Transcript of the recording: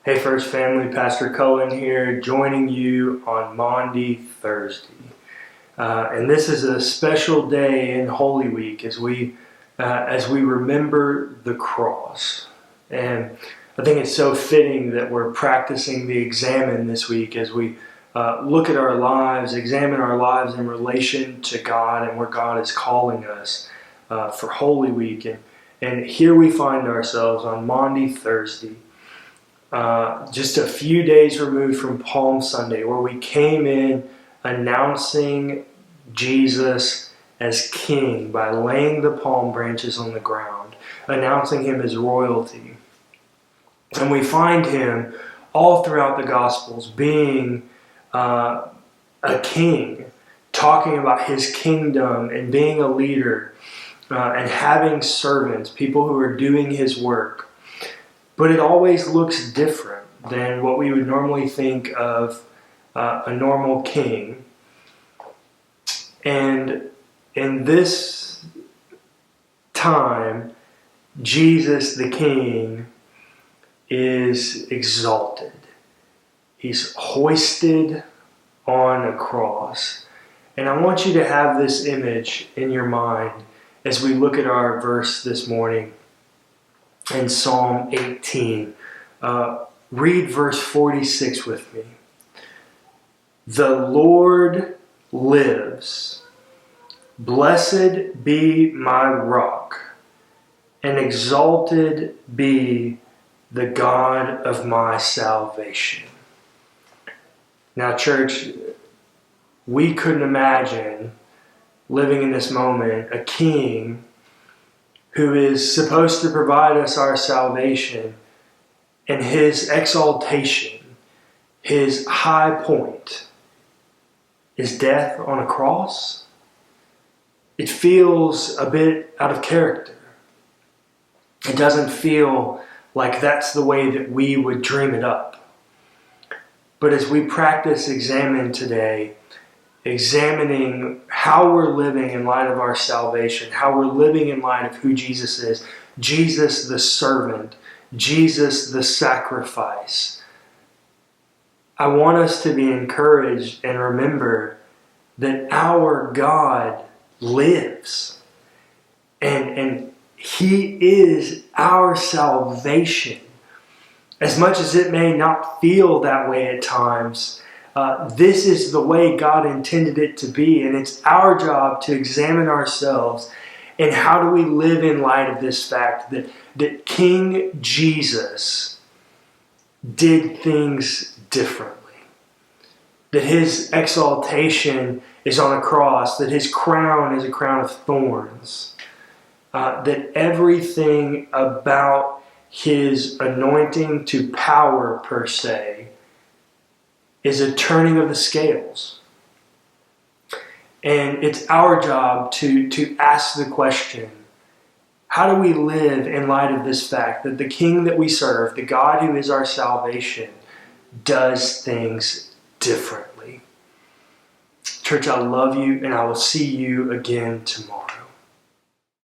Hey First Family, Pastor Cullen here, joining you on Maundy Thursday. And this is a special day in Holy Week as we remember the cross. And I think it's so fitting that we're practicing the examine this week as we look at our lives, examine our lives in relation to God and where God is calling us for Holy Week. And here we find ourselves on Maundy Thursday. Just a few days removed from Palm Sunday, where we came in announcing Jesus as King by laying the palm branches on the ground, announcing Him as royalty. And we find Him all throughout the Gospels being a king, talking about His kingdom and being a leader and having servants, people who are doing His work. But it always looks different than what we would normally think of a normal king. And in this time, Jesus the King is exalted. He's hoisted on a cross. And I want you to have this image in your mind as we look at our verse this morning. In Psalm 18, read verse 46 with me. The Lord lives. Blessed be my rock, and exalted be the God of my salvation. Now, church, we couldn't imagine living in this moment a king who is supposed to provide us our salvation, and His exaltation, His high point, is death on a cross. It feels a bit out of character. It doesn't feel like that's the way that we would dream it up. But as we practice examine today, examining how we're living in light of our salvation, how we're living in light of who Jesus is, Jesus the servant, Jesus the sacrifice. I want us to be encouraged and remember that our God lives. And He is our salvation. As much as it may not feel that way at times, this is the way God intended it to be, and it's our job to examine ourselves and how do we live in light of this fact that King Jesus did things differently, that His exaltation is on a cross, that His crown is a crown of thorns, that everything about His anointing to power per se is a turning of the scales. And it's our job to ask the question, how do we live in light of this fact that the King that we serve, the God who is our salvation, does things differently? Church, I love you, and I will see you again tomorrow.